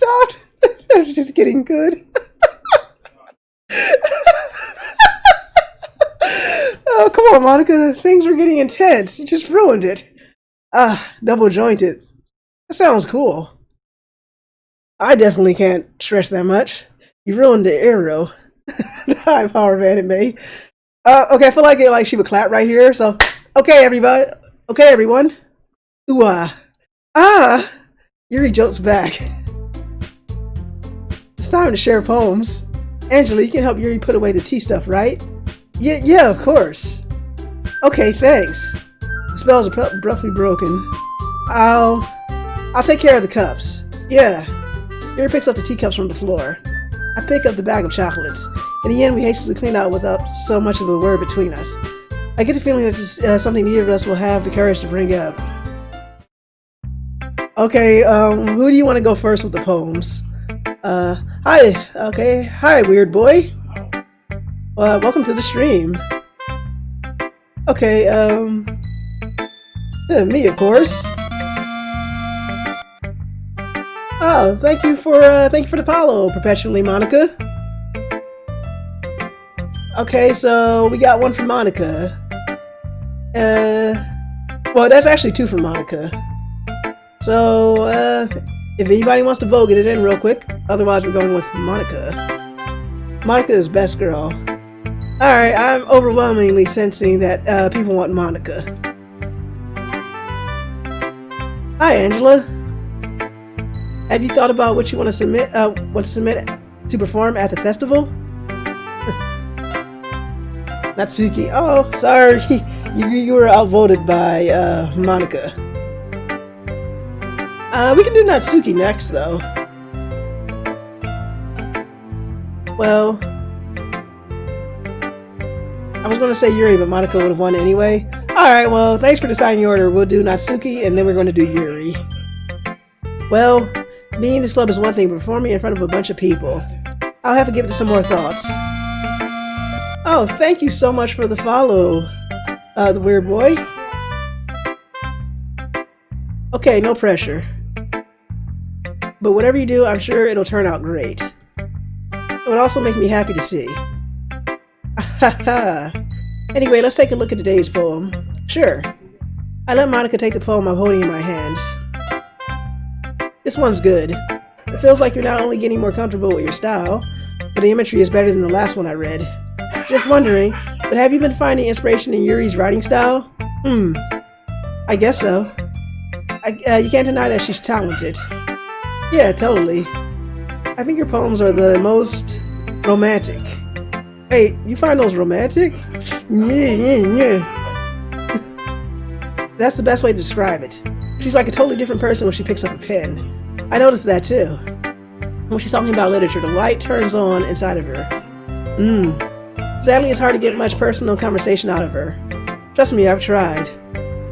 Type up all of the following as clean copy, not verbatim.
stopped. It was just getting good. Oh, come on, Monica. Things were getting intense. You just ruined it. Double jointed. That sounds cool. I definitely can't stress that much. You ruined the arrow. The high power of anime. Okay, I feel like she would clap right here. So, okay, everybody. Okay, everyone. Ooh, Yuri jokes back. It's time to share poems. Angela, you can help Yuri put away the tea stuff, right? Yeah, of course. Okay, thanks. The spell's abruptly broken. I'll take care of the cups. Yeah. Yuri picks up the teacups from the floor. I pick up the bag of chocolates. In the end, we hastily clean out without so much of a word between us. I get the feeling that this is something neither of us will have the courage to bring up. Okay, who do you want to go first with the poems? Hi. Okay. Hi, weird boy. Welcome to the stream. Okay, me, of course. Oh, thank you for the follow, perpetually, Monika. Okay, so we got one from Monika. Well, that's actually two from Monika. So, if anybody wants to vote, get it in real quick. Otherwise, we're going with Monika. Monika is best girl. Alright, I'm overwhelmingly sensing that people want Monika. Hi, Angela. Have you thought about what you want to submit to perform at the festival? Natsuki. Oh, sorry. You were outvoted by Monika. We can do Natsuki next, though. Well, I was going to say Yuri, but Monika would have won anyway. Alright, well, thanks for deciding the order. We'll do Natsuki, and then we're going to do Yuri. Well, being in this club is one thing, but performing in front of a bunch of people, I'll have to give it some more thoughts. Oh, thank you so much for the follow, the weird boy. Okay, no pressure. But whatever you do, I'm sure it'll turn out great. It would also make me happy to see. Anyway, let's take a look at today's poem. Sure. I let Monika take the poem I'm holding in my hands. This one's good. It feels like you're not only getting more comfortable with your style, but the imagery is better than the last one I read. Just wondering, but have you been finding inspiration in Yuri's writing style? I guess so. You can't deny that she's talented. Yeah, totally. I think your poems are the most romantic. Hey, you find those romantic? Yeah. That's the best way to describe it. She's like a totally different person when she picks up a pen. I noticed that too. When she's talking about literature, the light turns on inside of her. Sadly, it's hard to get much personal conversation out of her. Trust me, I've tried.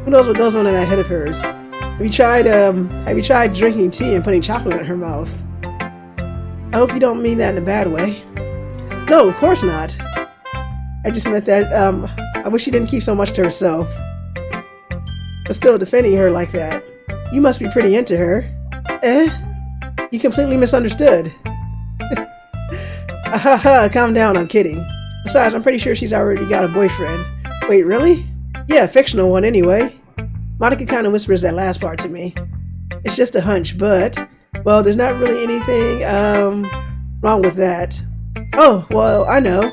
Who knows what goes on in that head of hers? Have you tried drinking tea and putting chocolate in her mouth? I hope you don't mean that in a bad way. No, of course not. I just meant that, I wish she didn't keep so much to herself. But still defending her like that. You must be pretty into her. You completely misunderstood. Calm down, I'm kidding. Besides, I'm pretty sure she's already got a boyfriend. Wait, really? Yeah, fictional one anyway. Monika kind of whispers that last part to me. It's just a hunch, but, well, there's not really anything, wrong with that. Oh, well, I know.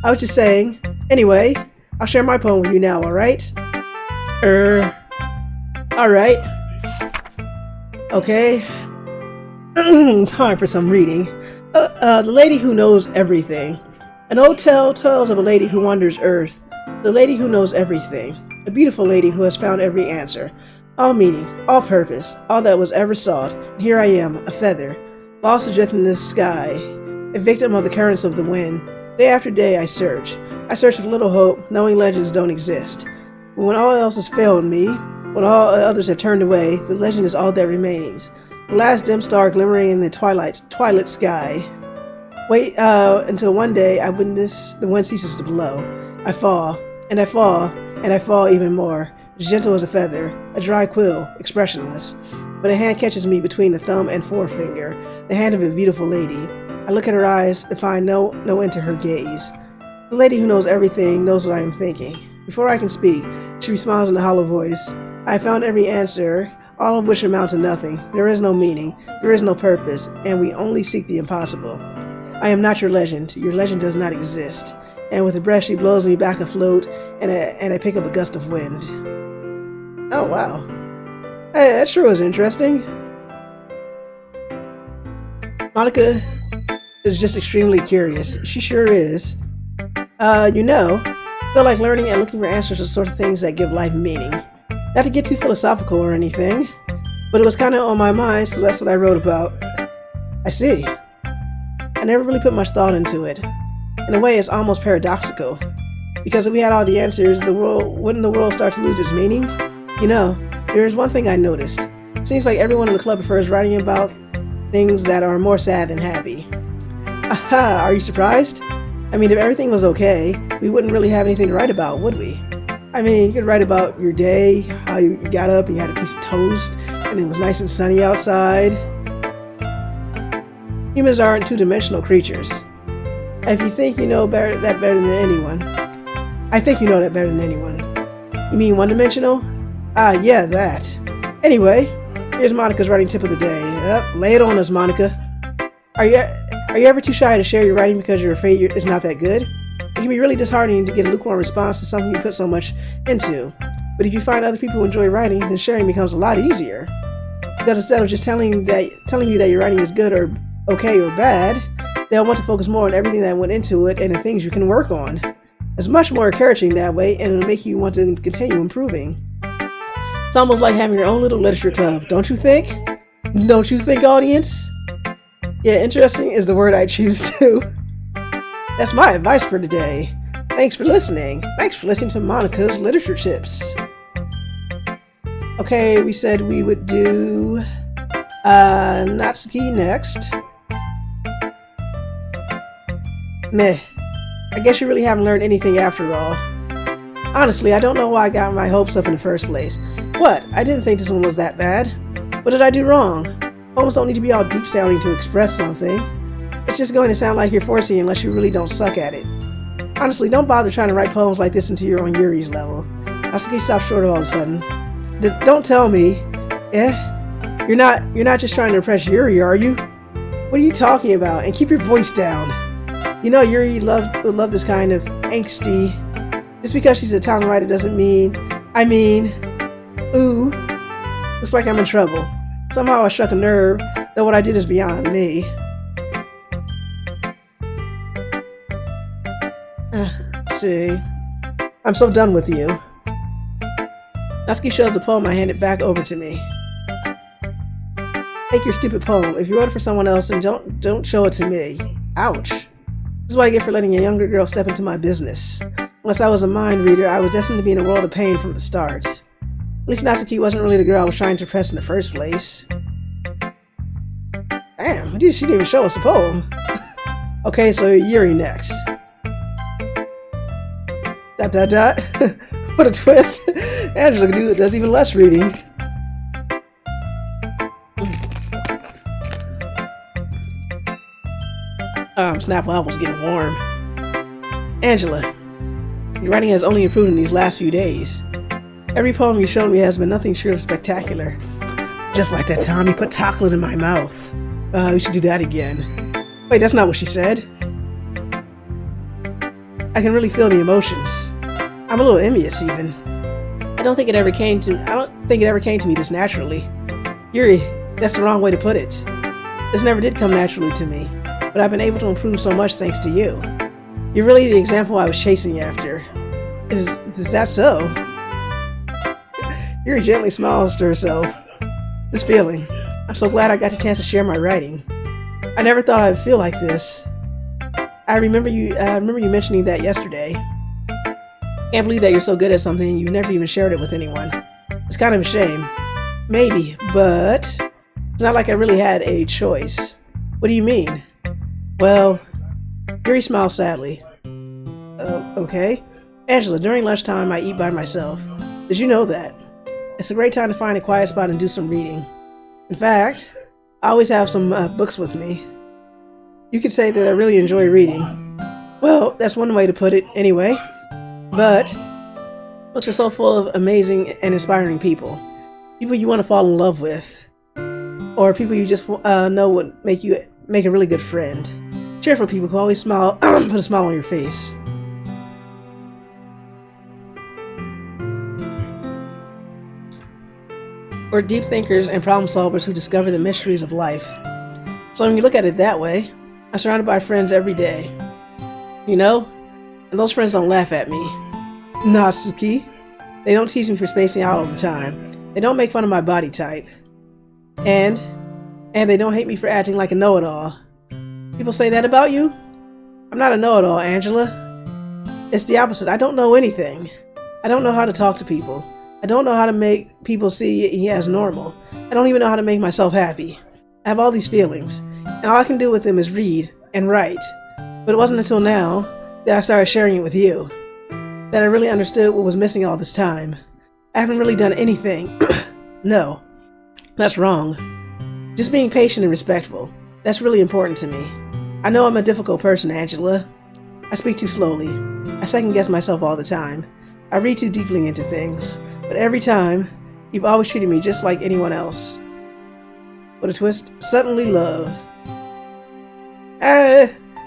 I was just saying. Anyway, I'll share my poem with you now, alright? Alright. Okay. Time for some reading. The Lady Who Knows Everything. An old tale tells of a lady who wanders Earth. The lady who knows everything. A beautiful lady who has found every answer. All meaning, all purpose, all that was ever sought. And here I am, a feather, lost adrift in the sky, a victim of the currents of the wind. Day after day I search. I search with little hope, knowing legends don't exist. But when all else has failed me, when all others have turned away, the legend is all that remains. The last dim star glimmering in the twilight sky. Wait until one day I witness the wind ceases to blow. I fall, and I fall, and I fall even more. gentle as a feather, a dry quill, expressionless. But a hand catches me between the thumb and forefinger, the hand of a beautiful lady. I look at her eyes and find no end to her gaze. The lady who knows everything knows what I am thinking. Before I can speak, she responds in a hollow voice. I have found every answer, all of which amount to nothing. There is no meaning, there is no purpose, and we only seek the impossible. I am not your legend. Your legend does not exist. And with a breath, she blows me back afloat, and I pick up a gust of wind. Oh, wow. Hey, that sure was interesting. Monika is just extremely curious. She sure is. I feel like learning and looking for answers are the sort of things that give life meaning. Not to get too philosophical or anything, but it was kind of on my mind, so that's what I wrote about. I see. I never really put much thought into it. In a way, it's almost paradoxical. Because if we had all the answers, wouldn't the world start to lose its meaning? There is one thing I noticed. It seems like everyone in the club prefers writing about things that are more sad than happy. Aha, are you surprised? I mean, if everything was okay, we wouldn't really have anything to write about, would we? I mean, you could write about your day, how you got up and you had a piece of toast, and it was nice and sunny outside. Humans aren't two-dimensional creatures. If you think you know better than anyone, I think you know that better than anyone. You mean one-dimensional? Ah, yeah, that. Anyway, here's Monika's writing tip of the day. Lay it on us, Monika. Are you ever too shy to share your writing because you're afraid it's not that good? It can be really disheartening to get a lukewarm response to something you put so much into. But if you find other people enjoy writing, then sharing becomes a lot easier. Because instead of just telling you that your writing is good or okay or bad, they'll want to focus more on everything that went into it and the things you can work on. It's much more encouraging that way, and it'll make you want to continue improving. It's almost like having your own little literature club, don't you think? Don't you think, audience? Yeah, interesting is the word I choose too. That's my advice for today. Thanks for listening. Thanks for listening to Monika's Literature Tips. Okay, we said we would do Natsuki next. Meh. I guess you really haven't learned anything after all. Honestly, I don't know why I got my hopes up in the first place. What? I didn't think this one was that bad. What did I do wrong? Poems don't need to be all deep sounding to express something. It's just going to sound like you're forcing it unless you really don't suck at it. Honestly, don't bother trying to write poems like this until you're on Yuri's level. Natsuki stopped short all of a sudden. Don't tell me. You're not just trying to impress Yuri, are you? What are you talking about? And keep your voice down. Yuri would love this kind of angsty. Just because she's a talented writer doesn't mean... Ooh. Looks like I'm in trouble. Somehow I struck a nerve, though what I did is beyond me. Let's see. I'm so done with you. Natsuki shows the poem I handed back over to me. Take your stupid poem. If you wrote it for someone else, then don't show it to me. Ouch. This is what I get for letting a younger girl step into my business. Unless I was a mind reader, I was destined to be in a world of pain from the start. At least Natsuki wasn't really the girl I was trying to impress in the first place. Damn, she didn't even show us the poem. Okay, so Yuri next. ... What a twist. Angela does even less reading. Snapple apple's getting warm. Angela, your writing has only improved in these last few days. Every poem you've shown me has been nothing short of spectacular. Just like that time you put chocolate in my mouth. We should do that again. Wait, that's not what she said. I can really feel the emotions. I'm a little envious, even. I don't think it ever came to me this naturally. Yuri, that's the wrong way to put it. This never did come naturally to me, but I've been able to improve so much thanks to you. You're really the example I was chasing after. Is that so? Yuri gently smiles to herself. This feeling. I'm so glad I got the chance to share my writing. I never thought I would feel like this. I remember you mentioning that yesterday. Can't believe that you're so good at something and you've never even shared it with anyone. It's kind of a shame. Maybe, but it's not like I really had a choice. What do you mean? Well, Yuri smiles sadly. Okay. Angela, during lunchtime I eat by myself. Did you know that? It's a great time to find a quiet spot and do some reading. In fact, I always have some books with me. You could say that I really enjoy reading. Well, that's one way to put it anyway. But books are so full of amazing and inspiring people. People you want to fall in love with. Or people you just know would make a really good friend. Cheerful people who always smile, put a smile on your face. Or deep thinkers and problem solvers who discover the mysteries of life. So when you look at it that way, I'm surrounded by friends every day. You know? And those friends don't laugh at me. Natsuki. They don't tease me for spacing out all the time. They don't make fun of my body type. And they don't hate me for acting like a know-it-all. People say that about you? I'm not a know-it-all, Angela. It's the opposite. I don't know anything. I don't know how to talk to people. I don't know how to make people see me as normal. I don't even know how to make myself happy. I have all these feelings, and all I can do with them is read and write. But it wasn't until now that I started sharing it with you that I really understood what was missing all this time. I haven't really done anything. No, that's wrong. Just being patient and respectful. That's really important to me. I know I'm a difficult person, Angela. I speak too slowly. I second-guess myself all the time. I read too deeply into things. But every time, you've always treated me just like anyone else. What a twist. Suddenly love.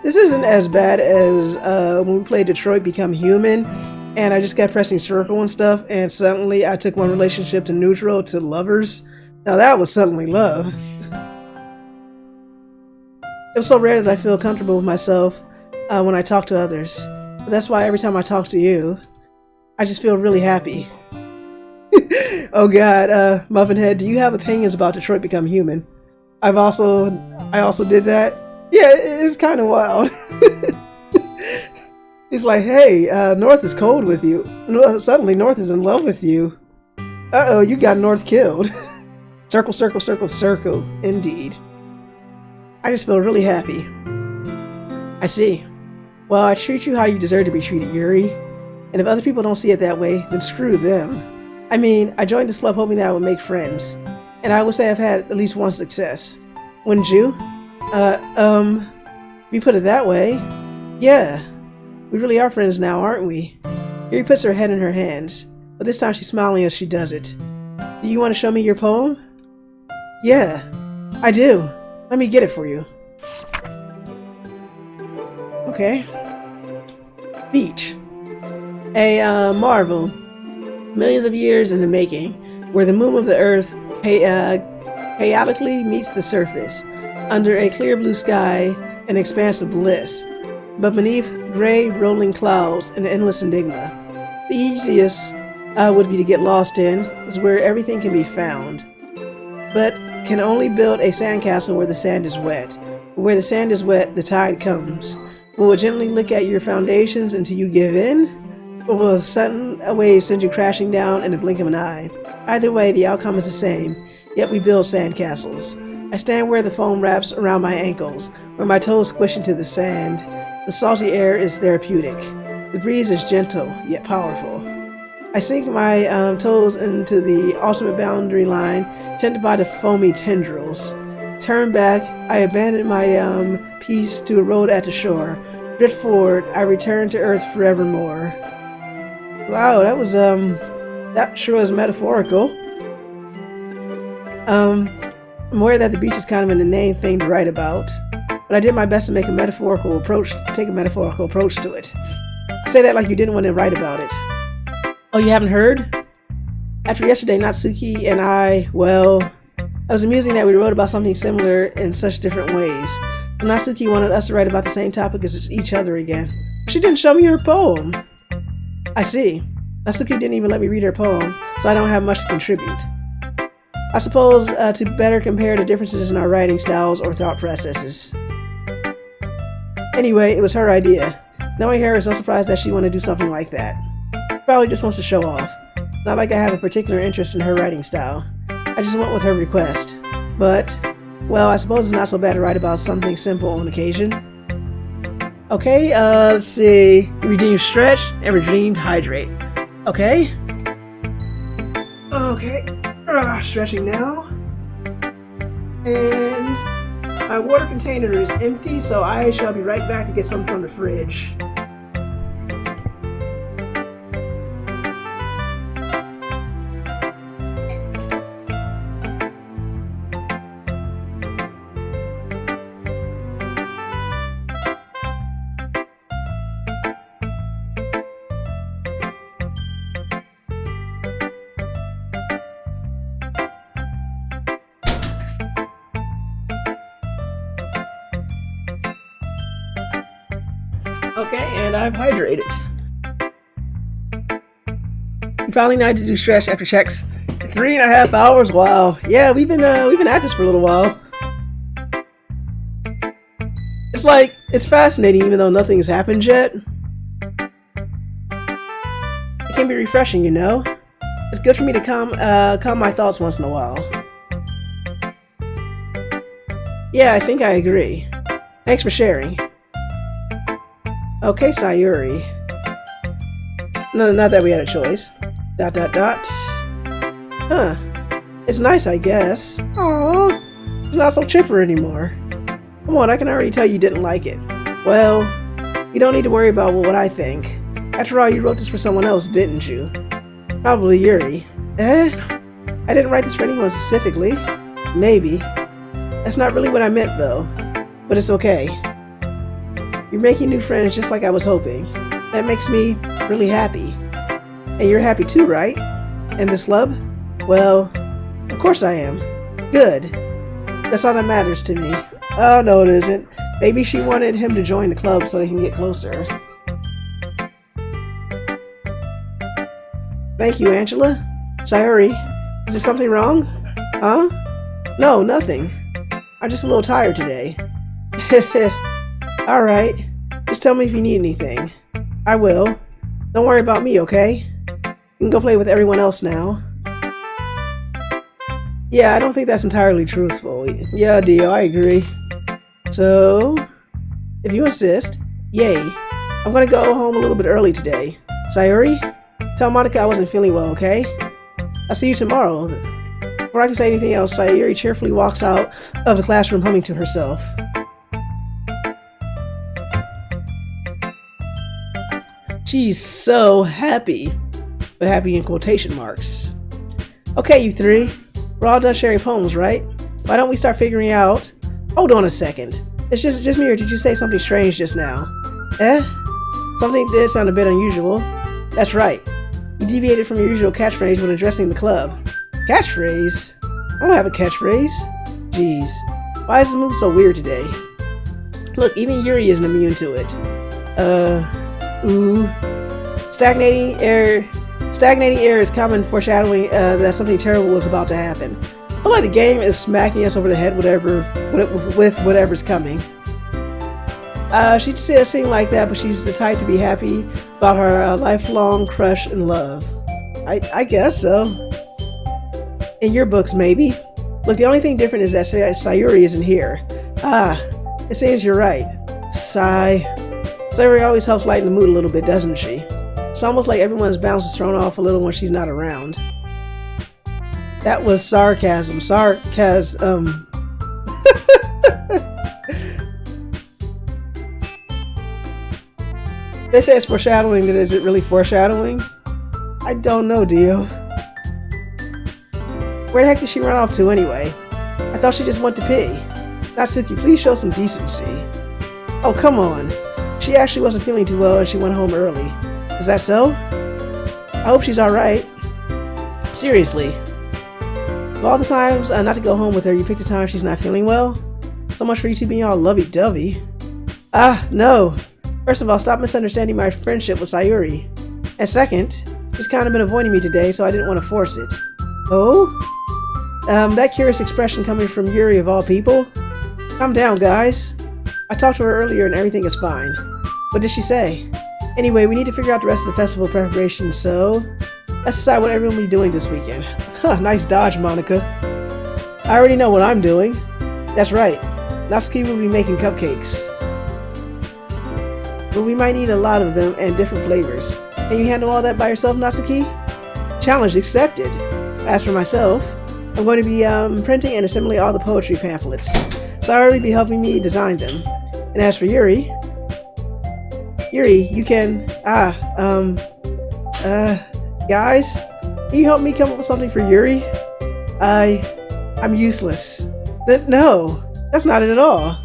This isn't as bad as when we played Detroit Become Human, and I just kept pressing circle and stuff, and suddenly I took one relationship to neutral to lovers. Now that was suddenly love. It was so rare that I feel comfortable with myself when I talk to others. But that's why every time I talk to you, I just feel really happy. Oh God, Muffinhead, do you have opinions about Detroit Become Human? I also did that. Yeah, it's kind of wild. He's like, hey, North is cold with you. Suddenly North is in love with you. Uh-oh, you got North killed. Circle, circle, circle, circle. Indeed. I just feel really happy. I see. Well, I treat you how you deserve to be treated, Yuri. And if other people don't see it that way, then screw them. I mean, I joined this club hoping that I would make friends. And I would say I've had at least one success. Wouldn't you? If you put it that way, yeah. We really are friends now, aren't we? Yuri puts her head in her hands, but this time she's smiling as she does it. Do you want to show me your poem? Yeah, I do. Let me get it for you. Okay. Beach. A marvel. Millions of years in the making, where the movement of the earth chaotically meets the surface, under a clear blue sky, an expanse of bliss, but beneath gray rolling clouds, an endless enigma. The easiest would be to get lost in, is where everything can be found, but can only build a sandcastle where the sand is wet. Where the sand is wet, the tide comes. Will it gently lick at your foundations until you give in? Or will a sudden wave send you crashing down in the blink of an eye? Either way, the outcome is the same, yet we build sandcastles. I stand where the foam wraps around my ankles, where my toes squish into the sand. The salty air is therapeutic. The breeze is gentle, yet powerful. I sink my toes into the ultimate boundary line, tended by the foamy tendrils. Turn back, I abandon my piece to a road at the shore. Drift forward, I return to earth forevermore. Wow, that sure was metaphorical. I'm aware that the beach is kind of an inane thing to write about, but I did my best to take a metaphorical approach to it. Say that like you didn't want to write about it. Oh, you haven't heard? After yesterday, Natsuki and well, it was amusing that we wrote about something similar in such different ways. So Natsuki wanted us to write about the same topic as each other again. She didn't show me her poem. I see. Natsuki didn't even let me read her poem, so I don't have much to contribute. I suppose to better compare the differences in our writing styles or thought processes. Anyway, it was her idea. Knowing her, it's no surprise that she wanted to do something like that. Probably just wants to show off. Not like I have a particular interest in her writing style. I just went with her request. But, well, I suppose it's not so bad to write about something simple on occasion. Okay, let's see. Redeem stretch and redeem hydrate. Okay? Okay, stretching now. And my water container is empty, so I shall be right back to get some from the fridge. Okay, and I've hydrated. We finally need to do stretch after checks. 3.5 hours. Wow. Yeah, we've been at this for a little while. It's fascinating, even though nothing's happened yet. It can be refreshing, you know. It's good for me to calm my thoughts once in a while. Yeah, I think I agree. Thanks for sharing. Okay, Sayori. No, not that we had a choice. ... Huh. It's nice, I guess. Aww. It's not so chipper anymore. Come on, I can already tell you didn't like it. Well, you don't need to worry about what I think. After all, you wrote this for someone else, didn't you? Probably Yuri. I didn't write this for anyone specifically. Maybe. That's not really what I meant, though. But it's okay. You're making new friends just like I was hoping. That makes me really happy. And you're happy too, right? And this club? Well, of course I am. Good. That's all that matters to me. Oh, no, it isn't. Maybe she wanted him to join the club so they can get closer. Thank you, Angela. Sayori, is there something wrong? Huh? No, nothing. I'm just a little tired today. Alright, just tell me if you need anything. I will. Don't worry about me, okay? You can go play with everyone else now. Yeah, I don't think that's entirely truthful. Yeah, Dio, I agree. So, if you insist, yay. I'm gonna go home a little bit early today. Sayori, tell Monika I wasn't feeling well, okay? I'll see you tomorrow. Before I can say anything else, Sayori cheerfully walks out of the classroom humming to herself. She's so happy, but happy in quotation marks. Okay, you three. We're all done sharing poems, right? Why don't we start figuring out... Hold on a second. It's just me, or did you say something strange just now? Something did sound a bit unusual. That's right. You deviated from your usual catchphrase when addressing the club. Catchphrase? I don't have a catchphrase. Jeez. Why is this move so weird today? Look, even Yuri isn't immune to it. Stagnating air is common foreshadowing that something terrible was about to happen. I feel like the game is smacking us over the head with whatever's coming. She says sing like that, but she's the type to be happy about her lifelong crush and love. I guess so. In your books, maybe. Look, the only thing different is that Sayori isn't here. It seems you're right. Sayori always helps lighten the mood a little bit, doesn't she? It's almost like everyone's balance is thrown off a little when she's not around. That was sarcasm. They say it's foreshadowing, but is it really foreshadowing? I don't know, Dio. Where the heck did she run off to anyway? I thought she just went to pee. Natsuki, please show some decency. Oh, come on. She actually wasn't feeling too well and she went home early. Is that so? I hope she's alright. Seriously. Of all the times not to go home with her, you picked a time she's not feeling well? So much for you two being all lovey-dovey. No. First of all, stop misunderstanding my friendship with Sayori. And second, she's kind of been avoiding me today, so I didn't want to force it. Oh? That curious expression coming from Yuri of all people? Calm down, guys. I talked to her earlier and everything is fine. What did she say? Anyway, we need to figure out the rest of the festival preparations, so... let's decide what everyone will be doing this weekend. Nice dodge, Monika. I already know what I'm doing. That's right. Natsuki will be making cupcakes. But we might need a lot of them and different flavors. Can you handle all that by yourself, Natsuki? Challenge accepted. As for myself, I'm going to be printing and assembling all the poetry pamphlets. Sayori will be helping me design them. And as for Yuri, you can, guys, can you help me come up with something for Yuri? I'm useless. No, that's not it at all.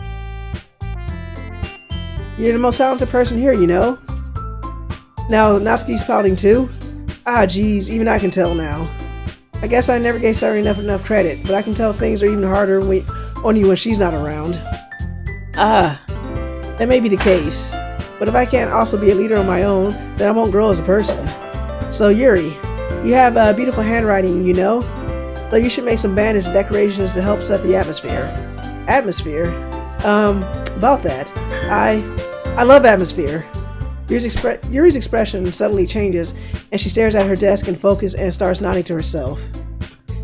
You're the most talented person here, you know? Now, Natsuki's pouting too? Geez, even I can tell now. I guess I never gave Sayori enough credit, but I can tell things are even harder on you when she's not around. That may be the case, but if I can't also be a leader on my own, then I won't grow as a person. So Yuri, you have beautiful handwriting, you know? So you should make some banners and decorations to help set the atmosphere. Atmosphere? About that. I love atmosphere. Yuri's expression suddenly changes, and she stares at her desk in focus and starts nodding to herself.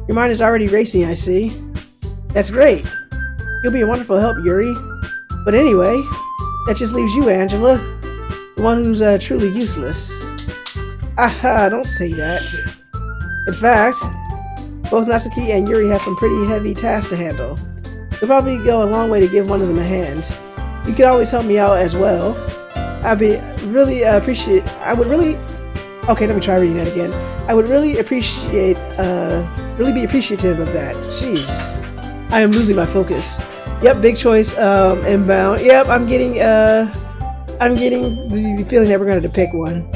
Your mind is already racing, I see. That's great. You'll be a wonderful help, Yuri. But anyway, that just leaves you, Angela. The one who's truly useless. Don't say that. In fact, both Natsuki and Yuri have some pretty heavy tasks to handle. It'll probably go a long way to give one of them a hand. You could always help me out as well. I would really appreciative of that. Jeez. I am losing my focus. Yep, big choice, inbound. Yep, I'm getting the feeling that we're gonna have to pick one.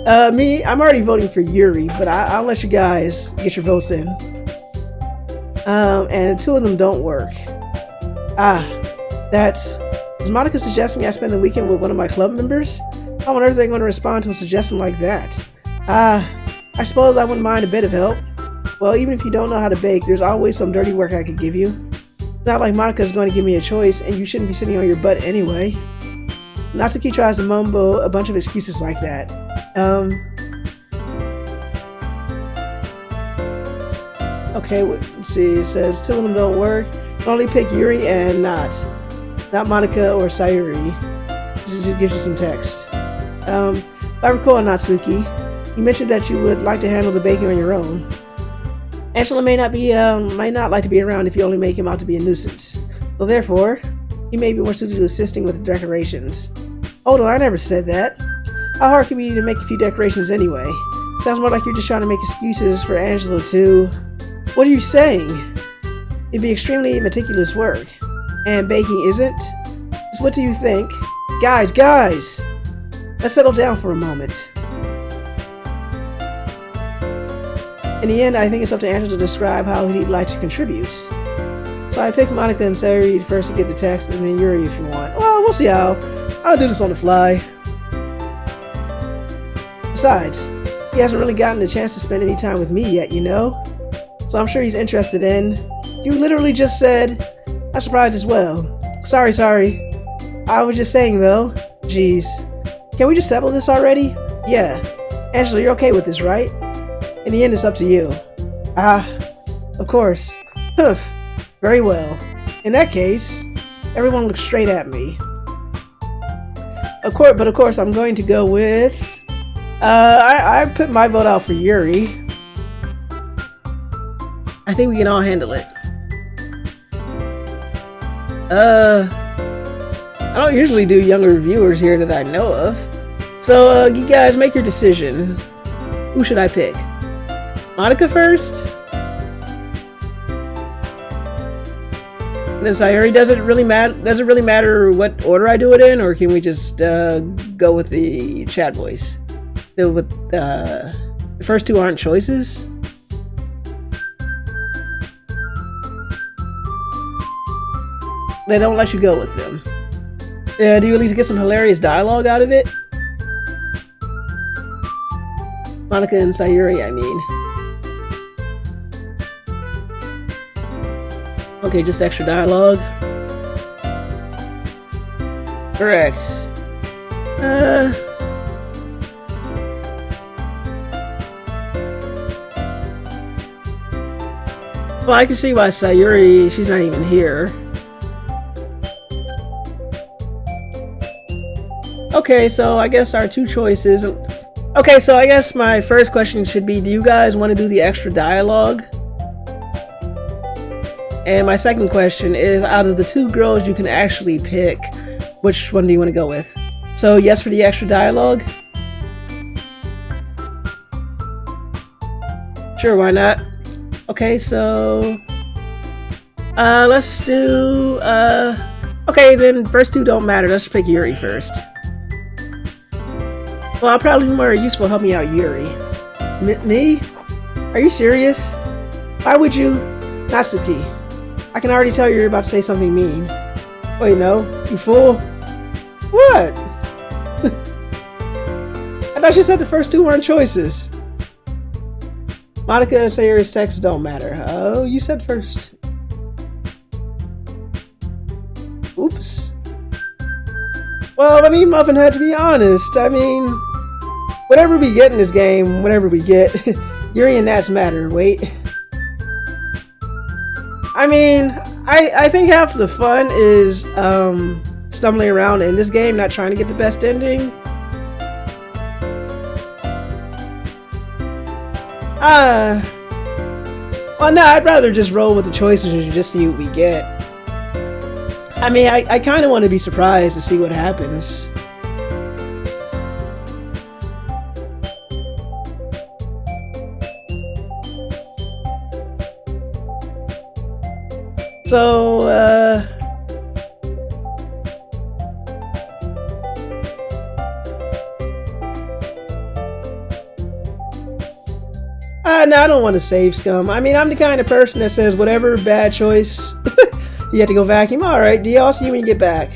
I'm already voting for Yuri, but I'll let you guys get your votes in. And two of them don't work. Is Monika suggesting I spend the weekend with one of my club members? How on earth are they going to respond to a suggestion like that? I suppose I wouldn't mind a bit of help. Well, even if you don't know how to bake, there's always some dirty work I could give you. It's not like Monika's going to give me a choice, and you shouldn't be sitting on your butt anyway. Natsuki tries to mumble a bunch of excuses like that. Okay, let's see. It says two of them don't work. You can only pick Yuri and not Monika or Sayori. This gives you some text. If I recall, Natsuki, you mentioned that you would like to handle the baking on your own. Angela may not like to be around if you only make him out to be a nuisance. So therefore, he may be more suited to assisting with the decorations. Hold on, I never said that. How hard can it be to make a few decorations anyway? Sounds more like you're just trying to make excuses for Angela to... What are you saying? It'd be extremely meticulous work. And baking isn't? So what do you think? Guys! Let's settle down for a moment. In the end, I think it's up to Angela to describe how he'd like to contribute. So I picked Monika and Sayori first to get the text, and then Yuri if you want. Well, we'll see how. I'll do this on the fly. Besides, he hasn't really gotten a chance to spend any time with me yet, you know? So I'm sure he's interested in... You literally just said... I'm surprised as well. Sorry. I was just saying though. Jeez. Can we just settle this already? Yeah. Angela, you're okay with this, right? In the end, it's up to you. Of course. Humph. Very well. In that case, everyone looks straight at me. Of course, I'm going to go with... I put my vote out for Yuri. I think we can all handle it. I don't usually do younger reviewers here that I know of. So, you guys make your decision. Who should I pick? Monika first? And then Sayori, does it really matter what order I do it in, or can we just go with the chat voice? The first two aren't choices? They don't let you go with them. Do you at least get some hilarious dialogue out of it? Monika and Sayori, I mean. Okay, just extra dialogue. Correct. Well, I can see why Sayori, she's not even here. Okay, so I guess our two choices, Okay, so I guess my first question should be, do you guys want to do the extra dialogue? And my second question is, out of the two girls you can actually pick, which one do you want to go with? So yes for the extra dialogue? Sure, why not? Okay, so let's do okay, then first two don't matter. Let's pick Yuri first. Well, I'll probably be more useful help me out Yuri. Me? Are you serious? Why would you? Natsuki, I can already tell you're about to say something mean. Wait, no? You fool? What? I thought you said the first two weren't choices. Monika and Sayori's texts don't matter. Oh, you said first. Oops. Well, I mean, Muffin had to be honest. I mean, whatever we get in this game, whatever we get, Yuri and Nats matter. Wait. I mean, I think half the fun is stumbling around in this game, not trying to get the best ending. Well, no, I'd rather just roll with the choices and just see what we get. I mean, I kind of want to be surprised to see what happens. So, no, I don't want to save scum. I mean, I'm the kind of person that says whatever bad choice you have to go vacuum. Alright, do y'all see you when you get back?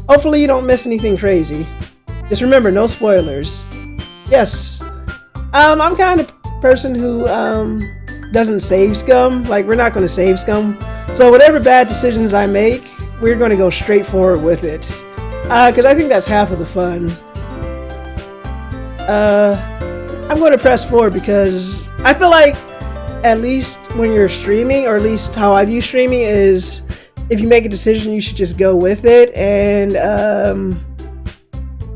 Hopefully you don't miss anything crazy. Just remember, no spoilers. Yes. I'm kind of person who doesn't save scum. Like, we're not going to save scum. So whatever bad decisions I make, we're going to go straight forward with it. Because I think that's half of the fun. I'm going to press forward because I feel like at least when you're streaming, or at least how I view streaming is, if you make a decision, you should just go with it. And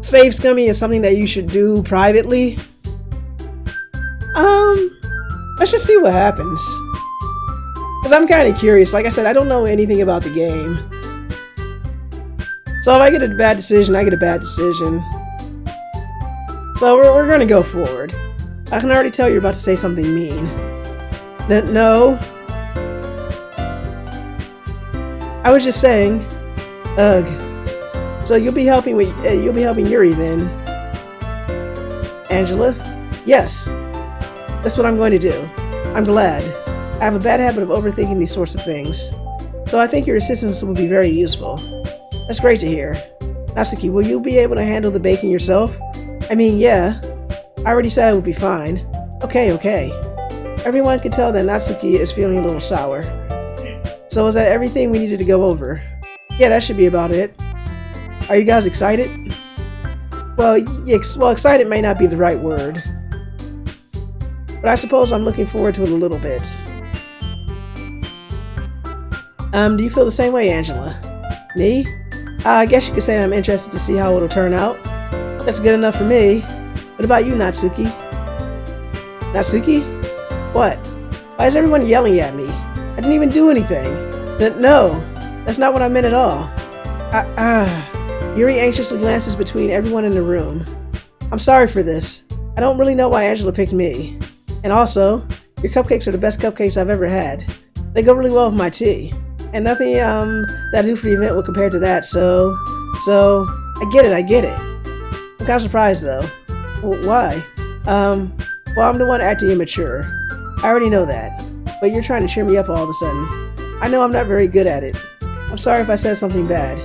save scumming is something that you should do privately. Let's just see what happens. Because I'm kind of curious. Like I said, I don't know anything about the game. So if I get a bad decision, I get a bad decision. So we're going to go forward. I can already tell you're about to say something mean. No. I was just saying. Ugh. So you'll be helping Yuri then. Angela? Yes. That's what I'm going to do. I'm glad. I have a bad habit of overthinking these sorts of things. So I think your assistance will be very useful. That's great to hear. Natsuki, will you be able to handle the baking yourself? I mean, yeah. I already said it would be fine. Okay. Everyone can tell that Natsuki is feeling a little sour. So is that everything we needed to go over? Yeah, that should be about it. Are you guys excited? Well, excited may not be the right word. But I suppose I'm looking forward to it a little bit. Do you feel the same way, Angela? Me? I guess you could say I'm interested to see how it'll turn out. That's good enough for me. What about you, Natsuki? Natsuki? What? Why is everyone yelling at me? I didn't even do anything. No, that's not what I meant at all. Yuri anxiously glances between everyone in the room. I'm sorry for this. I don't really know why Angela picked me. And also, your cupcakes are the best cupcakes I've ever had. They go really well with my tea. And nothing that I do for the event will compare to that, so I get it. I'm kind of surprised though. Why? Well, I'm the one acting immature. I already know that. But you're trying to cheer me up all of a sudden. I know I'm not very good at it. I'm sorry if I said something bad.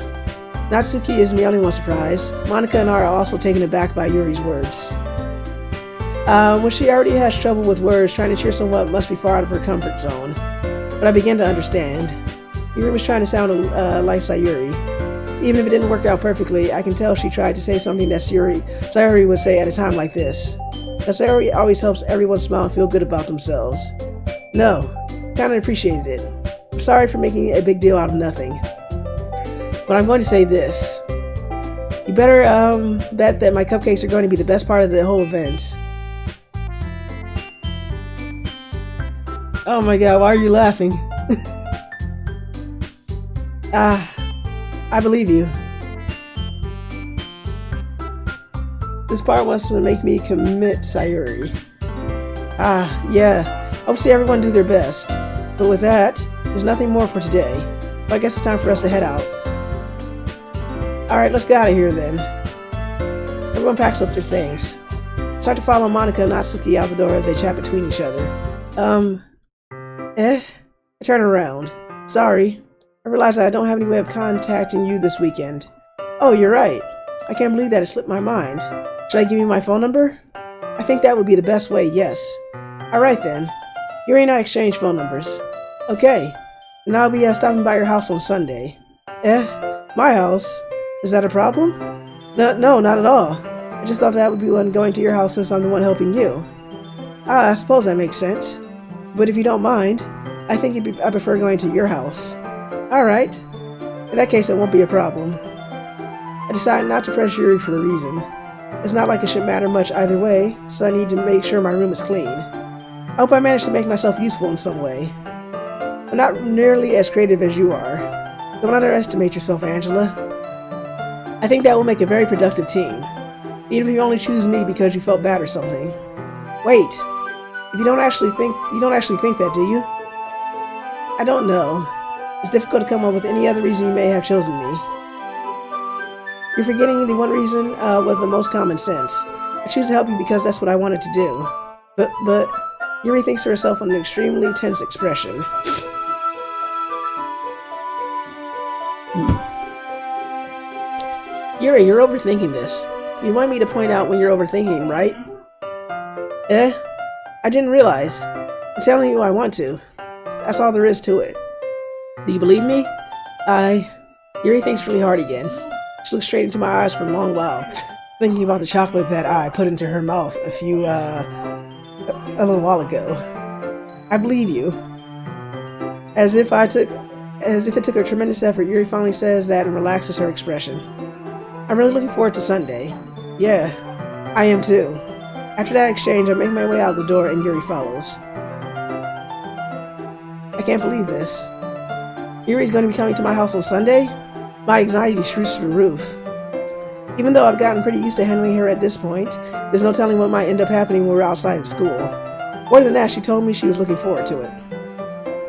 Natsuki isn't the only one surprised. Monika and I are also taken aback by Yuri's words. When she already has trouble with words, trying to cheer someone must be far out of her comfort zone. But I began to understand. Yuri was trying to sound like Sayori. Even if it didn't work out perfectly, I can tell she tried to say something that Sayori would say at a time like this. That Sayori always helps everyone smile and feel good about themselves. No, kind of appreciated it. I'm sorry for making a big deal out of nothing. But I'm going to say this. You better bet that my cupcakes are going to be the best part of the whole event. Oh my god, why are you laughing? I believe you. This part wants to make me commit, Sayori. Yeah. I hope to see everyone do their best. But with that, there's nothing more for today. So I guess it's time for us to head out. Alright, let's get out of here then. Everyone packs up their things. Start to follow Monika and Natsuki out the door as they chat between each other. I turn around. Sorry. I realize that I don't have any way of contacting you this weekend. Oh, you're right. I can't believe that it slipped my mind. Should I give you my phone number? I think that would be the best way, yes. Alright then. Yuri and I exchange phone numbers. Okay. And I'll be stopping by your house on Sunday. My house? Is that a problem? No, not at all. I just thought that would be one going to your house since I'm the one helping you. I suppose that makes sense. But if you don't mind, I think I prefer going to your house. Alright. In that case, it won't be a problem. I decided not to press Yuri for a reason. It's not like it should matter much either way, so I need to make sure my room is clean. I hope I managed to make myself useful in some way. I'm not nearly as creative as you are. Don't underestimate yourself, Angela. I think that will make a very productive team. Even if you only choose me because you felt bad or something. Wait. If you don't actually think that, do you? I don't know. It's difficult to come up with any other reason you may have chosen me. You're forgetting the one reason was the most common sense. I choose to help you because that's what I wanted to do. But Yuri thinks to herself with an extremely tense expression. Yuri, you're overthinking this. You want me to point out when you're overthinking, right? I didn't realize. I'm telling you I want to. That's all there is to it. Do you believe me? Yuri thinks really hard again. She looks straight into my eyes for a long while, thinking about the chocolate that I put into her mouth a little while ago. I believe you. As if it took a tremendous effort, Yuri finally says that and relaxes her expression. I'm really looking forward to Sunday. Yeah, I am too. After that exchange, I make my way out the door and Yuri follows. I can't believe this. Yuri's going to be coming to my house on Sunday? My anxiety shoots through the roof. Even though I've gotten pretty used to handling her at this point, there's no telling what might end up happening when we're outside of school. More than that, she told me she was looking forward to it.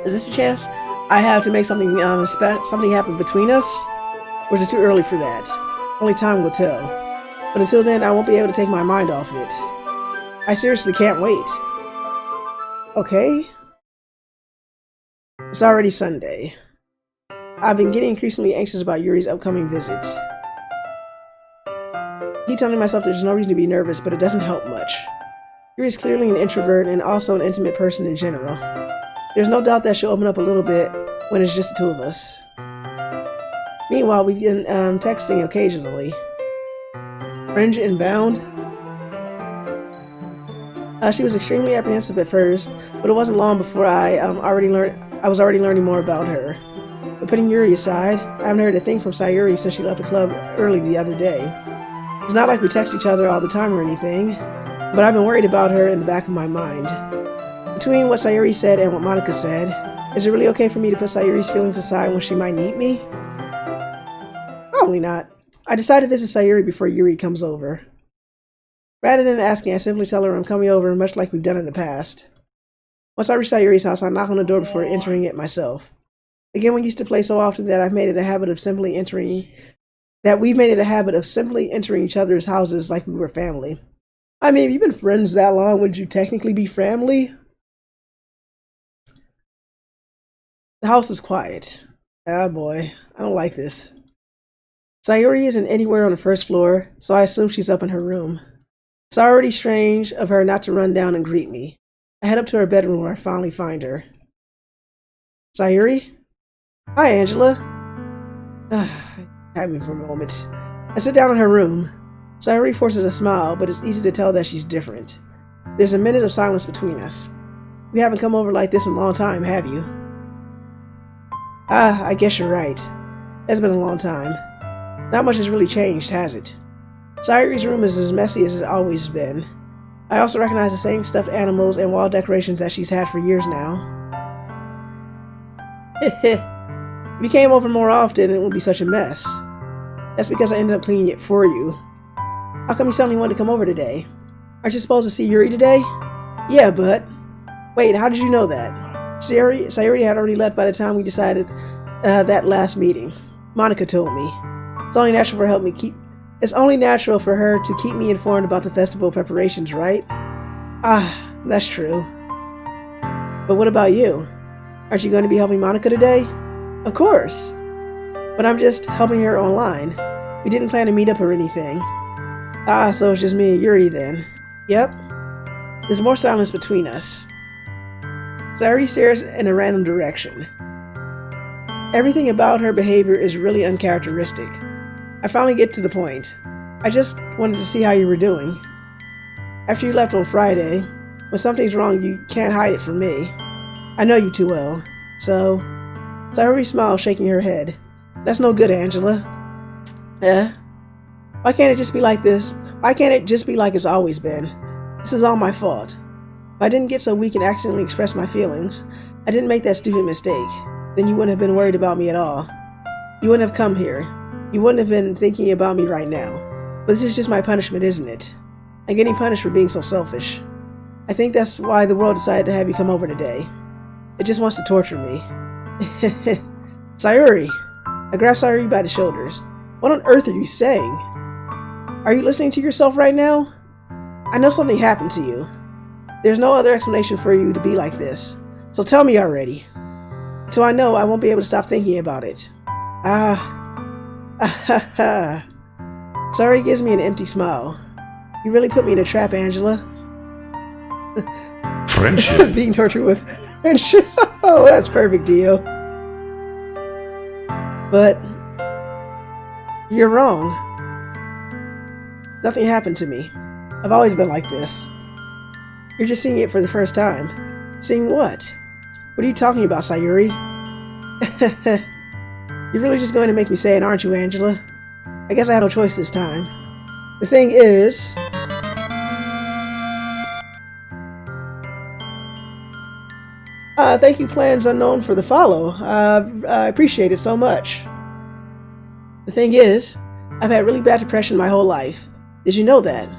Is this a chance I have to make something happen between us? Or is it too early for that? Only time will tell. But until then, I won't be able to take my mind off it. I seriously can't wait. Okay? It's already Sunday. I've been getting increasingly anxious about Yuri's upcoming visit. I keep telling myself there's no reason to be nervous, but it doesn't help much. Yuri's clearly an introvert and also an intimate person in general. There's no doubt that she'll open up a little bit when it's just the two of us. Meanwhile, we've been texting occasionally. Fringe inbound. She was extremely apprehensive at first, but it wasn't long before I was already learning more about her. But putting Yuri aside, I haven't heard a thing from Sayori since she left the club early the other day. It's not like we text each other all the time or anything, but I've been worried about her in the back of my mind. Between what Sayori said and what Monika said, is it really okay for me to put Sayori's feelings aside when she might need me? Probably not. I decide to visit Sayori before Yuri comes over. Rather than asking, I simply tell her I'm coming over, much like we've done in the past. Once I reach Sayori's house, I knock on the door before entering it myself. Again, we used to play so often that we've made it a habit of simply entering each other's houses like we were family. I mean, if you've been friends that long, would you technically be family? The house is quiet. Ah, boy, I don't like this. Sayori isn't anywhere on the first floor, so I assume she's up in her room. It's already strange of her not to run down and greet me. I head up to her bedroom where I finally find her. Sayori? Hi, Angela. Had me for a moment. I sit down in her room. Sayori forces a smile, but it's easy to tell that she's different. There's a minute of silence between us. We haven't come over like this in a long time, have you? I guess you're right. It's been a long time. Not much has really changed, has it? Sayori's room is as messy as it's always been. I also recognize the same stuffed animals and wall decorations that she's had for years now. If you came over more often, it wouldn't be such a mess. That's because I ended up cleaning it for you. How come you suddenly wanted to come over today? Aren't you supposed to see Yuri today? Yeah, but... Wait, how did you know that? Sayori had already left by the time we decided that last meeting. Monika told me. It's only natural for her to keep me informed about the festival preparations, right? Ah, that's true. But what about you? Aren't you going to be helping Monika today? Of course. But I'm just helping her online. We didn't plan to meet up or anything. Ah, so it's just me and Yuri then. Yep. There's more silence between us. Sayori stares in a random direction. Everything about her behavior is really uncharacteristic. I finally get to the point. I just wanted to see how you were doing. After you left on Friday, when something's wrong, you can't hide it from me. I know you too well. So, Sayori smiled, shaking her head. That's no good, Angela. Why can't it just be like this? Why can't it just be like it's always been? This is all my fault. If I didn't get so weak and accidentally express my feelings, I didn't make that stupid mistake, then you wouldn't have been worried about me at all. You wouldn't have come here. You wouldn't have been thinking about me right now. But this is just my punishment, isn't it? I'm getting punished for being so selfish. I think that's why the world decided to have you come over today. It just wants to torture me. Sayori! I grabbed Sayori by the shoulders. What on earth are you saying? Are you listening to yourself right now? I know something happened to you. There's no other explanation for you to be like this. So tell me already. Till I know, I won't be able to stop thinking about it. Sayori gives me an empty smile. You really put me in a trap, Angela. Friendship. Being tortured with friendship. Oh, that's perfect, Dio. But you're wrong. Nothing happened to me. I've always been like this. You're just seeing it for the first time. Seeing what? What are you talking about, Sayori? You're really just going to make me say it, aren't you, Angela? I guess I had no choice this time. The thing is... thank you, Plans Unknown, for the follow. I appreciate it so much. The thing is, I've had really bad depression my whole life. Did you know that?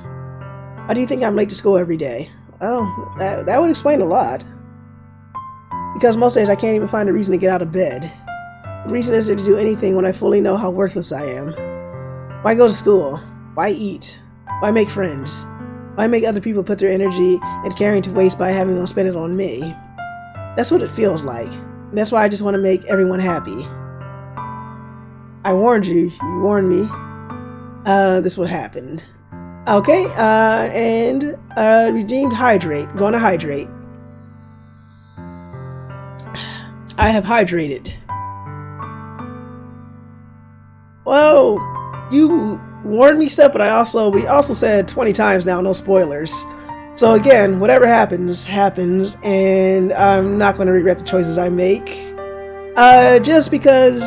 Why do you think I'm late to school every day? Oh, that would explain a lot. Because most days I can't even find a reason to get out of bed. The reason is there to do anything when I fully know how worthless I am. Why go to school? Why eat? Why make friends? Why make other people put their energy and caring to waste by having them spend it on me? That's what it feels like. And that's why I just want to make everyone happy. I warned you. You warned me. This would happen. Okay, redeemed hydrate. Going to hydrate. I have hydrated. Whoa, you warned me stuff, but we also said 20 times now, no spoilers. So again, whatever happens, happens, and I'm not going to regret the choices I make. Just because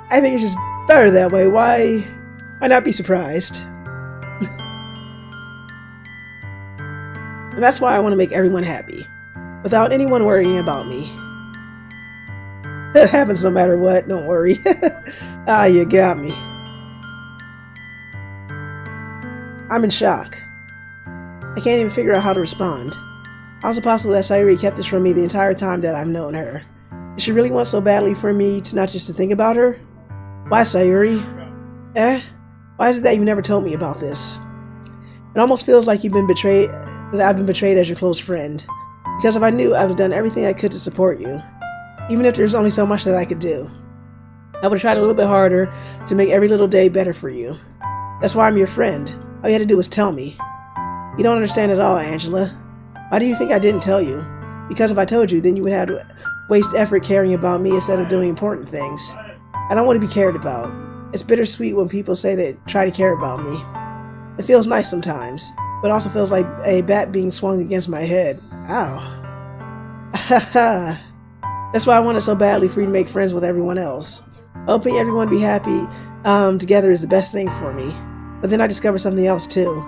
I think it's just better that way. Why not be surprised? And that's why I want to make everyone happy, without anyone worrying about me. It happens no matter what, don't worry. You got me. I'm in shock. I can't even figure out how to respond. How is it possible that Sayori kept this from me the entire time that I've known her? Did she really want so badly for me to not just to think about her? Why, Sayori? Why is it that you never told me about this? It almost feels like you've been betrayed, that I've been betrayed as your close friend. Because if I knew, I would have done everything I could to support you. Even if there's only so much that I could do. I would have tried a little bit harder to make every little day better for you. That's why I'm your friend. All you had to do was tell me. You don't understand at all, Angela. Why do you think I didn't tell you? Because if I told you, then you would have to waste effort caring about me instead of doing important things. I don't want to be cared about. It's bittersweet when people say they try to care about me. It feels nice sometimes, but also feels like a bat being swung against my head. Ow. That's why I wanted so badly for you to make friends with everyone else. Helping everyone be happy together is the best thing for me. But then I discovered something else too.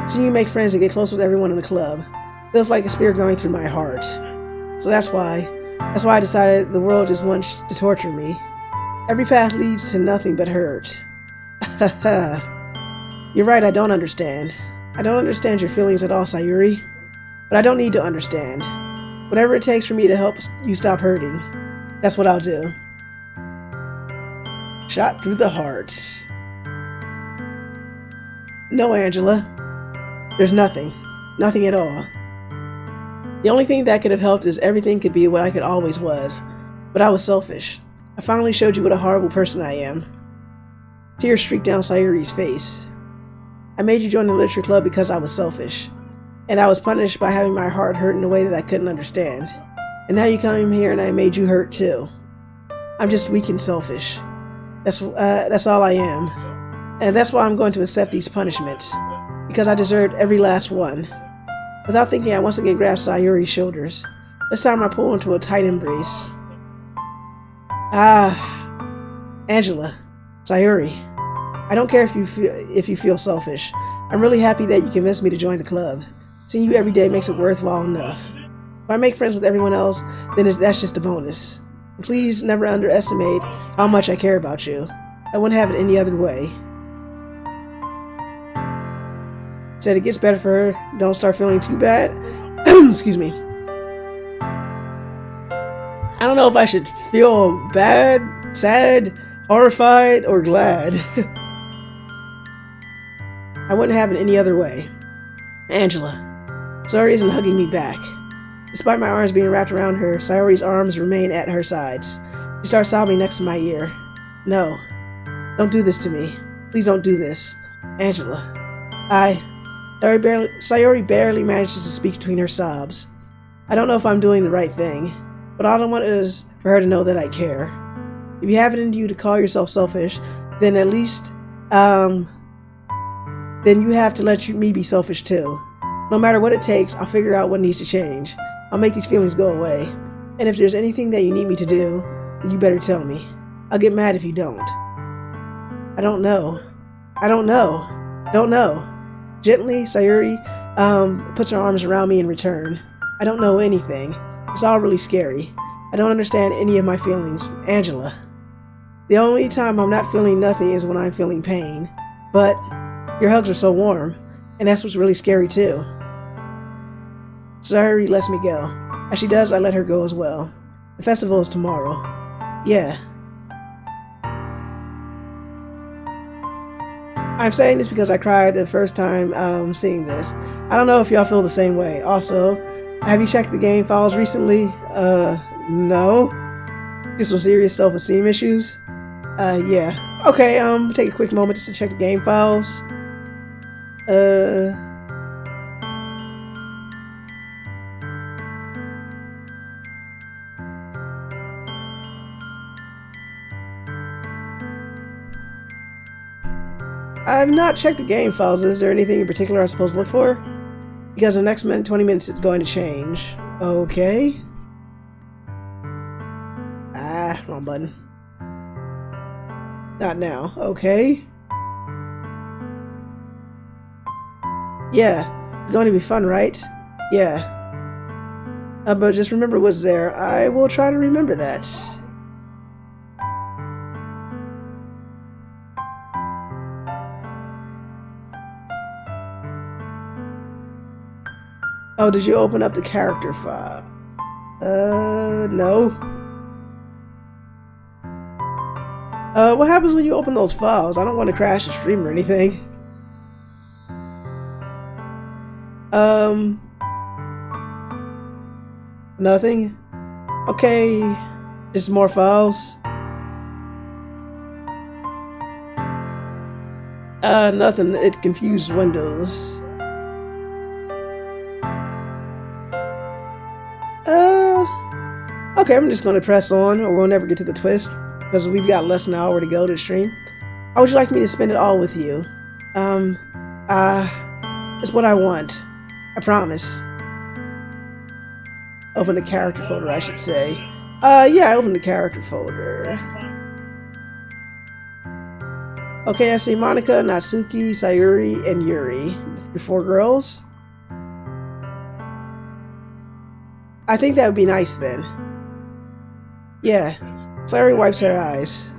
Seeing you make friends and get close with everyone in the club feels like a spear going through my heart. So that's why I decided the world just wants to torture me. Every path leads to nothing but hurt. You're right, I don't understand. I don't understand your feelings at all, Sayori. But I don't need to understand. Whatever it takes for me to help you stop hurting, that's what I'll do. Shot through the heart. No, Angela. There's nothing. Nothing at all. The only thing that could have helped is everything could be what I could always was. But I was selfish. I finally showed you what a horrible person I am. Tears streaked down Sayori's face. I made you join the literature club because I was selfish. And I was punished by having my heart hurt in a way that I couldn't understand. And now you come here and I made you hurt too. I'm just weak and selfish. That's all I am. And that's why I'm going to accept these punishments. Because I deserved every last one. Without thinking, I once again grabbed Sayori's shoulders. This time I pulled into a tight embrace. Angela. Sayori. I don't care if you feel selfish. I'm really happy that you convinced me to join the club. Seeing you every day makes it worthwhile enough. If I make friends with everyone else, then that's just a bonus. And please never underestimate how much I care about you. I wouldn't have it any other way. Said it gets better for her. Don't start feeling too bad. Excuse me. I don't know if I should feel bad, sad, horrified, or glad. I wouldn't have it any other way. Angela. Sayori isn't hugging me back. Despite my arms being wrapped around her, Sayori's arms remain at her sides. She starts sobbing next to my ear. No. Don't do this to me. Please don't do this. Angela. Sayori barely manages to speak between her sobs. I don't know if I'm doing the right thing, but all I want is for her to know that I care. If you have it in you to call yourself selfish, then at least, then you have to let me be selfish too. No matter what it takes, I'll figure out what needs to change. I'll make these feelings go away. And if there's anything that you need me to do, then you better tell me. I'll get mad if you don't. I don't know. Don't know. Gently, Sayori puts her arms around me in return. I don't know anything. It's all really scary. I don't understand any of my feelings. Angela. The only time I'm not feeling nothing is when I'm feeling pain. But your hugs are so warm. And that's what's really scary too. Sayori lets me go. As she does, I let her go as well. The festival is tomorrow. Yeah. I'm saying this because I cried the first time seeing this. I don't know if y'all feel the same way. Also, have you checked the game files recently? No. Just some serious self-esteem issues? Yeah. Okay, take a quick moment just to check the game files. I've not checked the game files. Is there anything in particular I'm supposed to look for? Because the next 20 minutes it's going to change. Okay. Wrong button. Not now. Okay. Yeah. It's going to be fun, right? Yeah. But just remember what's there. I will try to remember that. Oh, did you open up the character file? No. What happens when you open those files? I don't want to crash the stream or anything. Nothing? Okay, just more files. Nothing. It confused Windows. Okay, I'm just gonna press on, or we'll never get to the twist, because we've got less than an hour to go to the stream. How would you like me to spend it all with you? It's what I want. I promise. Open the character folder, I should say. Yeah, I opened the character folder. Okay, I see Monika, Natsuki, Sayori, and Yuri. The 4 girls. I think that would be nice then. Yeah. Sayori wipes her eyes.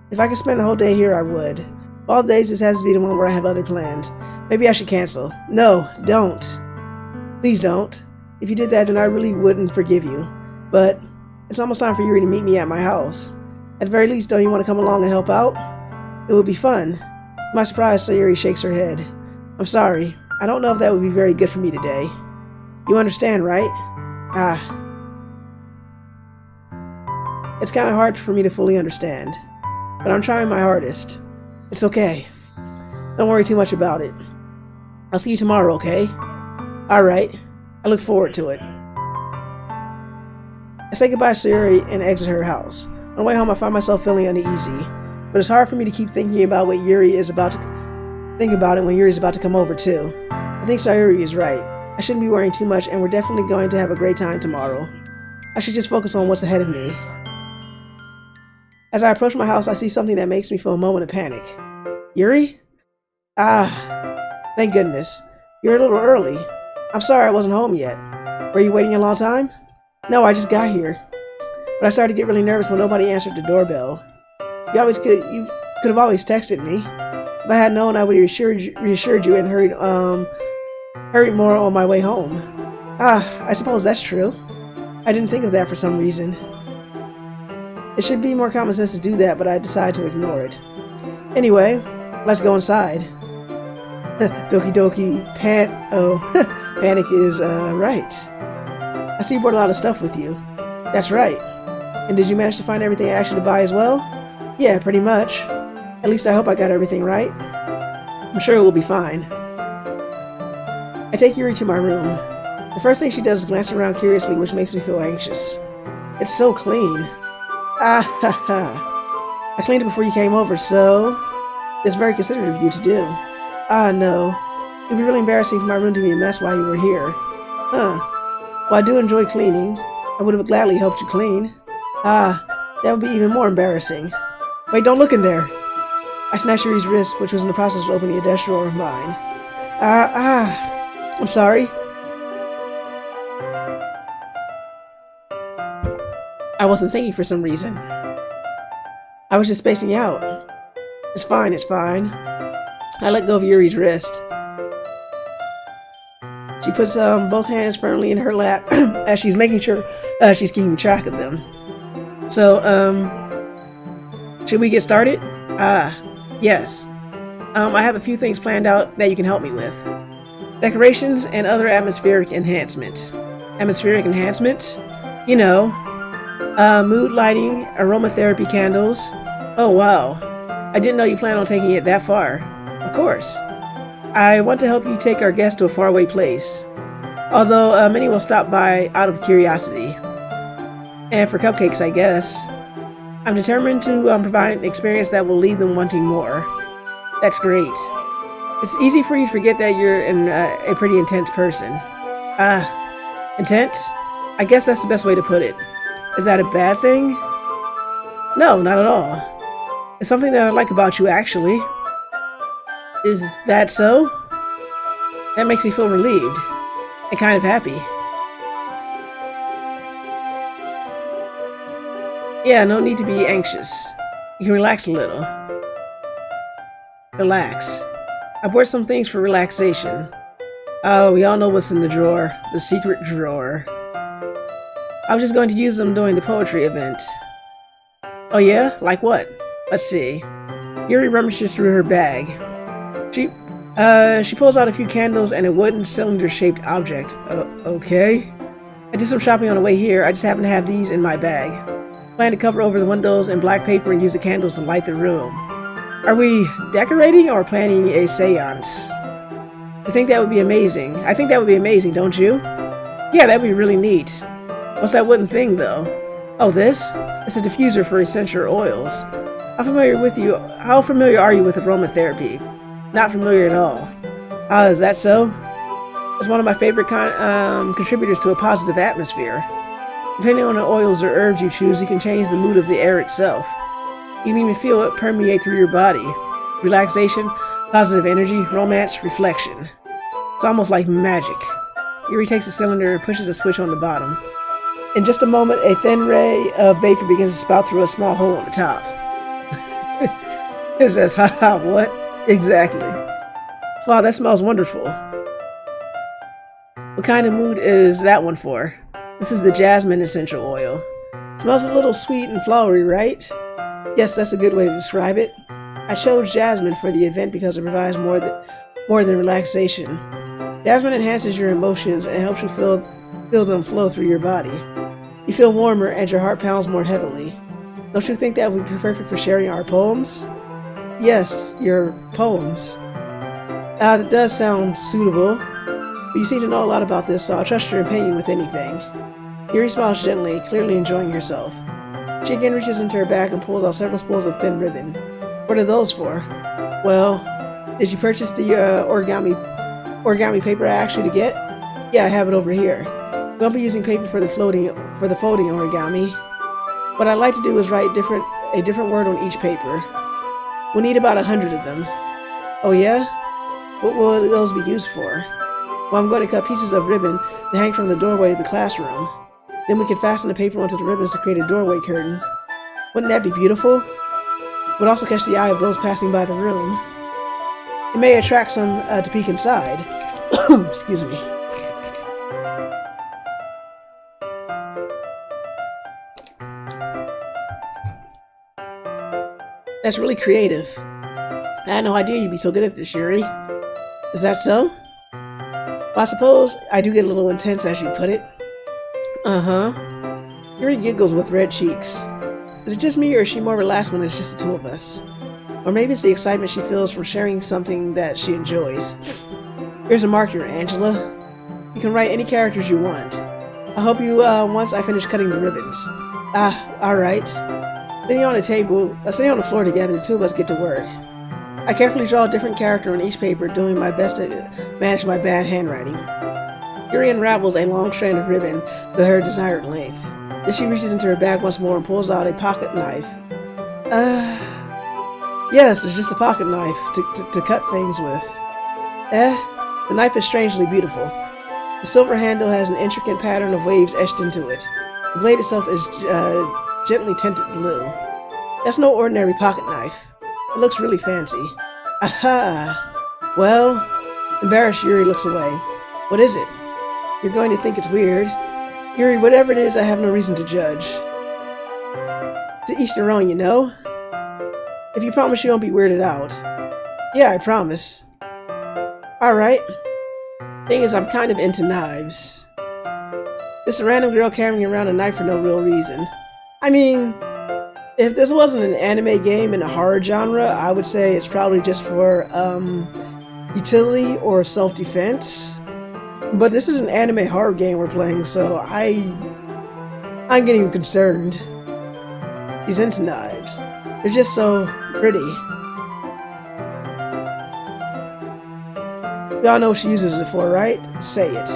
If I could spend the whole day here, I would. Of all days, this has to be the one where I have other plans. Maybe I should cancel. No, don't. Please don't. If you did that, then I really wouldn't forgive you. But it's almost time for Yuri to meet me at my house. At the very least, don't you want to come along and help out? It would be fun. To my surprise, Sayori shakes her head. I'm sorry. I don't know if that would be very good for me today. You understand, right? It's kind of hard for me to fully understand. But I'm trying my hardest. It's okay. Don't worry too much about it. I'll see you tomorrow, okay? Alright. I look forward to it. I say goodbye to Sayori and exit her house. On the way home, I find myself feeling uneasy. But it's hard for me to keep thinking about what Yuri is about to think about it when Yuri's about to come over too. I think Sayori is right. I shouldn't be worrying too much, and we're definitely going to have a great time tomorrow. I should just focus on what's ahead of me. As I approach my house, I see something that makes me feel a moment of panic. Yuri? Thank goodness. You're a little early. I'm sorry I wasn't home yet. Were you waiting a long time? No, I just got here. But I started to get really nervous when nobody answered the doorbell. You could have always texted me. If I had known, I would have reassured you and hurried more on my way home. I suppose that's true. I didn't think of that for some reason. It should be more common sense to do that, but I decided to ignore it. Anyway, let's go inside. Doki Doki, Panic is, right. I see you brought a lot of stuff with you. That's right. And did you manage to find everything I asked you to buy as well? Yeah, pretty much. At least I hope I got everything right. I'm sure it will be fine. I take Yuri to my room. The first thing she does is glance around curiously, which makes me feel anxious. It's so clean. I cleaned it before you came over, so it's very considerate of you to do. No. It'd be really embarrassing for my room to be a mess while you were here. Well, I do enjoy cleaning. I would have gladly helped you clean. That would be even more embarrassing. Wait, don't look in there. I snatched Yuri's wrist, which was in the process of opening a desk drawer of mine. I'm sorry. I wasn't thinking for some reason. I was just spacing out. It's fine, it's fine. I let go of Yuri's wrist. She puts both hands firmly in her lap as she's making sure she's keeping track of them. So, should we get started? Yes. I have a few things planned out that you can help me with. Decorations and other atmospheric enhancements. Atmospheric enhancements? You know, mood lighting, aromatherapy candles. Oh wow. I didn't know you planned on taking it that far. Of course. I want to help you take our guests to a faraway place. Although many will stop by out of curiosity. And for cupcakes, I guess. I'm determined to provide an experience that will leave them wanting more. That's great. It's easy for you to forget that you're a pretty intense person. Intense? I guess that's the best way to put it. Is that a bad thing? No, not at all. It's something that I like about you, actually. Is that so? That makes me feel relieved. And kind of happy. Yeah, no need to be anxious. You can relax a little. Relax. I bought some things for relaxation. Oh, we all know what's in the drawer. The secret drawer. I was just going to use them during the poetry event. Oh yeah? Like what? Let's see. Yuri rummages through her bag. She pulls out a few candles and a wooden cylinder-shaped object. Okay. I did some shopping on the way here. I just happen to have these in my bag. Plan to cover over the windows in black paper and use the candles to light the room. Are we decorating or planning a seance? I think that would be amazing. I think that would be amazing, don't you? Yeah, that would be really neat. What's that wooden thing, though? Oh, this? It's a diffuser for essential oils. How familiar are you with aromatherapy? Not familiar at all. Is that so? It's one of my favorite contributors to a positive atmosphere. Depending on the oils or herbs you choose, you can change the mood of the air itself. You can even feel it permeate through your body. Relaxation, positive energy, romance, reflection. It's almost like magic. Yuri takes the cylinder and pushes a switch on the bottom. In just a moment, a thin ray of vapor begins to spout through a small hole on the top. It says, haha, what? Exactly. Wow, that smells wonderful. What kind of mood is that one for? This is the jasmine essential oil. It smells a little sweet and flowery, right? Yes, that's a good way to describe it. I chose jasmine for the event because it provides more than relaxation. Jasmine enhances your emotions and helps you feel them flow through your body. You feel warmer and your heart pounds more heavily. Don't you think that would be perfect for sharing our poems? Yes, your poems. That does sound suitable. But you seem to know a lot about this, so I'll trust your opinion with anything. Yuri smiles gently, clearly enjoying herself. She again reaches into her bag and pulls out several spools of thin ribbon. What are those for? Well, did you purchase the origami paper I asked you to get? Yeah, I have it over here. We won't be using paper for the folding origami. What I'd like to do is write a different word on each paper. We'll need about 100 of them. Oh yeah? What will those be used for? Well, I'm going to cut pieces of ribbon to hang from the doorway of the classroom. Then we can fasten the paper onto the ribbons to create a doorway curtain. Wouldn't that be beautiful? It would also catch the eye of those passing by the room. It may attract some to peek inside. Excuse me. That's really creative. I had no idea you'd be so good at this, Yuri. Is that so? Well, I suppose I do get a little intense, as you put it. Uh-huh. Yuri giggles with red cheeks. Is it just me, or is she more relaxed when it's just the two of us? Or maybe it's the excitement she feels from sharing something that she enjoys. Here's a marker, Angela. You can write any characters you want. I'll help you once I finish cutting the ribbons. Alright. Sitting on the floor together, the two of us get to work. I carefully draw a different character on each paper, doing my best to manage my bad handwriting. Yuri unravels a long strand of ribbon to her desired length. Then she reaches into her bag once more and pulls out a pocket knife. Yes, it's just a pocket knife to cut things with. The knife is strangely beautiful. The silver handle has an intricate pattern of waves etched into it. The blade itself is gently tinted blue. That's no ordinary pocket knife. It looks really fancy. Aha! Well, embarrassed, Yuri looks away. What is it? You're going to think it's weird. Yuri, whatever it is, I have no reason to judge. To each their own, you know? If you promise you won't be weirded out. Yeah, I promise. Alright. Thing is, I'm kind of into knives. Just a random girl carrying around a knife for no real reason. I mean, if this wasn't an anime game in a horror genre, I would say it's probably just for utility or self-defense. But this is an anime horror game we're playing, so I'm getting concerned. He's into knives. They're just so pretty. Y'all know what she uses it for, right? Say it.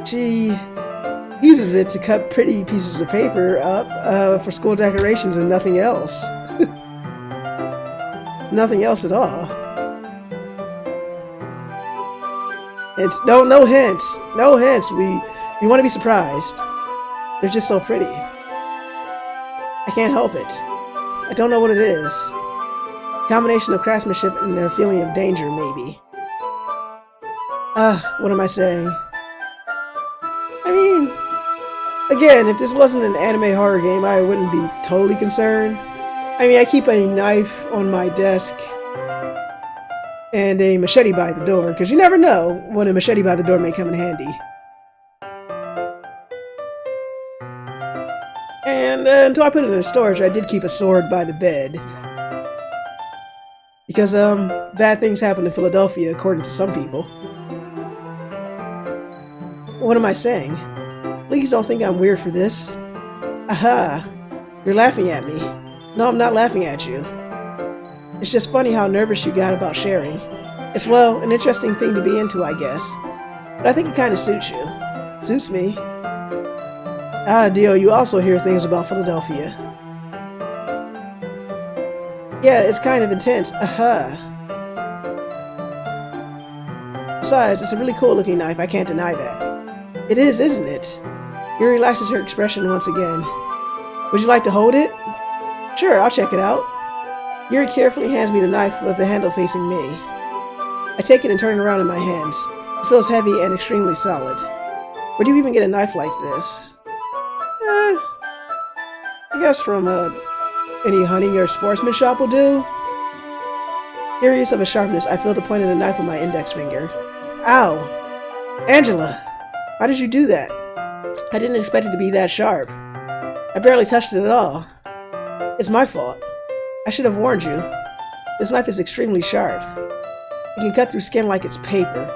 She uses it to cut pretty pieces of paper up for school decorations and nothing else. Nothing else at all. It's no hints. No hints. We want to be surprised. They're just so pretty. I can't help it. I don't know what it is. A combination of craftsmanship and a feeling of danger, maybe. What am I saying? I mean, again, if this wasn't an anime horror game, I wouldn't be totally concerned. I mean, I keep a knife on my desk and a machete by the door, because you never know when a machete by the door may come in handy. And until I put it in storage, I did keep a sword by the bed. Because, bad things happen in Philadelphia, according to some people. What am I saying? Please don't think I'm weird for this. Aha! You're laughing at me. No, I'm not laughing at you. It's just funny how nervous you got about sharing. It's, well, an interesting thing to be into, I guess. But I think it kind of suits you. Suits me. Dio, you also hear things about Philadelphia. Yeah, it's kind of intense. Besides, it's a really cool looking knife, I can't deny that. It is, isn't it? Yuri relaxes her expression once again. Would you like to hold it? Sure, I'll check it out. Yuri carefully hands me the knife with the handle facing me. I take it and turn it around in my hands. It feels heavy and extremely solid. Where do you even get a knife like this? I guess from any hunting or sportsman shop will do. Curious of a sharpness, I feel the point of the knife with my index finger. Ow! Angela! Why did you do that? I didn't expect it to be that sharp. I barely touched it at all. It's my fault. I should have warned you. This knife is extremely sharp. It can cut through skin like it's paper.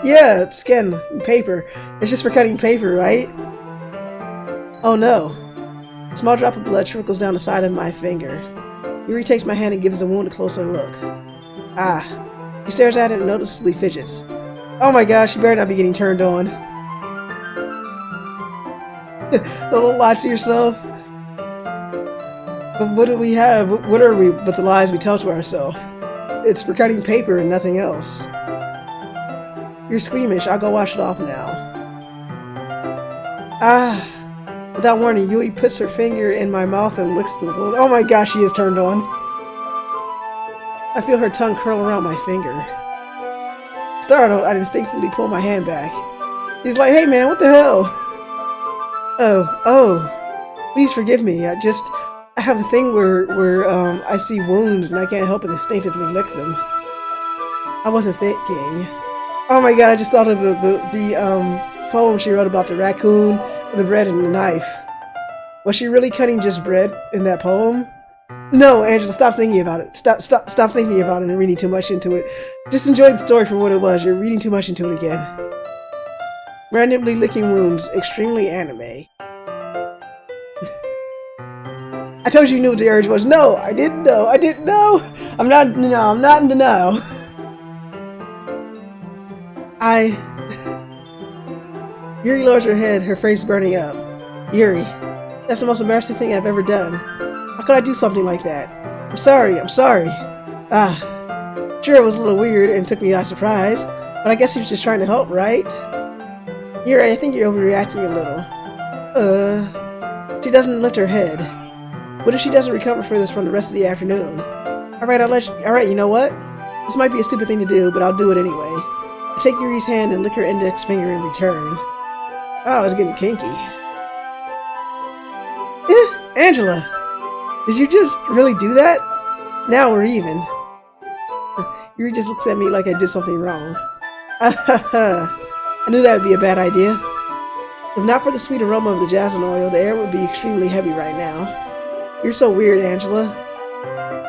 Yeah, it's skin and paper. It's just for cutting paper, right? Oh no. A small drop of blood trickles down the side of my finger. Yuri takes my hand and gives the wound a closer look. Ah. He stares at it and noticeably fidgets. Oh my gosh, you better not be getting turned on. Don't lie to yourself. But what do we have? What are we but the lies we tell to ourselves? It's for cutting paper and nothing else. You're squeamish. I'll go wash it off now. Ah. Without warning, Yui puts her finger in my mouth and licks the wound. Oh my gosh, she is turned on. I feel her tongue curl around my finger. Startled, I instinctively pull my hand back. He's like, hey man, what the hell? Oh, please forgive me. I have a thing where I see wounds and I can't help but instinctively lick them. I wasn't thinking. Oh my god, I just thought of the poem she wrote about the raccoon, the bread, and the knife. Was she really cutting just bread in that poem? No, Angela, stop thinking about it. Stop thinking about it and reading too much into it. Just enjoy the story for what it was. You're reading too much into it again. Randomly licking wounds, extremely anime. I told you knew what the urge was. No, I didn't know. I'm not in denial. Yuri lowers her head, her face burning up. Yuri, that's the most embarrassing thing I've ever done. How could I do something like that? I'm sorry. Sure, it was a little weird and took me by surprise, but I guess he was just trying to help, right? Yuri, I think you're overreacting a little. She doesn't lift her head. What if she doesn't recover for this from the rest of the afternoon? Alright, you know what? This might be a stupid thing to do, but I'll do it anyway. I take Yuri's hand and lick her index finger in return. Oh, it's getting kinky. Angela! Did you just really do that? Now we're even. Yuri just looks at me like I did something wrong. I knew that would be a bad idea. If not for the sweet aroma of the jasmine oil, the air would be extremely heavy right now. You're so weird, Angela.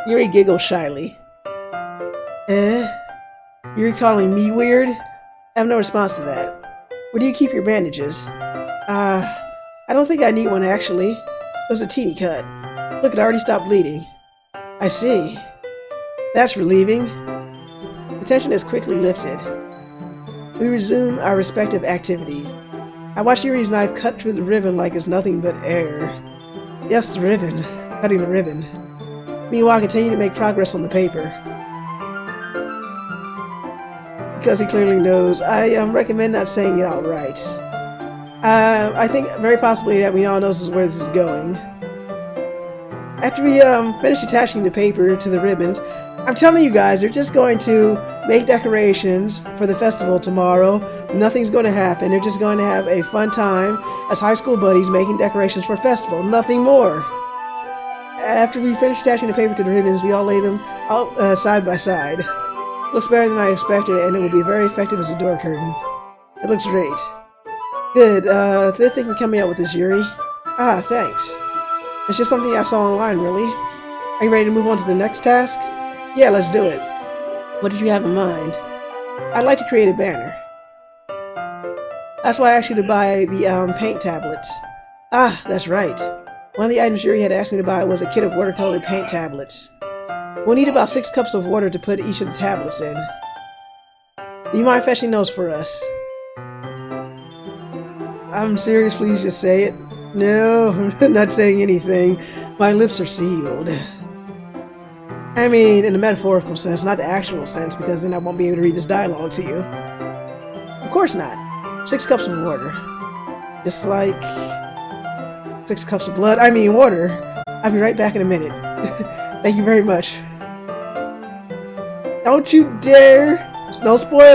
Yuri giggles shyly. You're calling me weird? I have no response to that. Where do you keep your bandages? I don't think I need one actually. It was a teeny cut. Look, it already stopped bleeding. I see. That's relieving. The tension is quickly lifted. We resume our respective activities. I watch Yuri's knife cut through the ribbon like it's nothing but air. Yes, the ribbon. Cutting the ribbon. Meanwhile, I continue to make progress on the paper. Because he clearly knows, I recommend not saying it outright. I think very possibly that we all know where this is going. After we finish attaching the paper to the ribbons, I'm telling you guys, they're just going to make decorations for the festival tomorrow. Nothing's going to happen. They're just going to have a fun time as high school buddies making decorations for a festival. Nothing more. After we finish attaching the paper to the ribbons, we all lay them out side by side. Looks better than I expected, and it will be very effective as a door curtain. It looks great. Good. They're thinking coming out with this, Yuri. Ah, thanks. It's just something I saw online, really. Are you ready to move on to the next task? Yeah, let's do it. What did you have in mind? I'd like to create a banner. That's why I asked you to buy the paint tablets. Ah, that's right. One of the items Yuri had asked me to buy was a kit of watercolor paint tablets. We'll need about 6 cups of water to put each of the tablets in. Do you mind fetching those for us? I'm serious, please just say it. No, I'm not saying anything. My lips are sealed. I mean, in the metaphorical sense, not the actual sense, because then I won't be able to read this dialogue to you. Of course not. 6 cups of water. Just like 6 cups of blood. I mean, water. I'll be right back in a minute. Thank you very much. Don't you dare! No spoilers!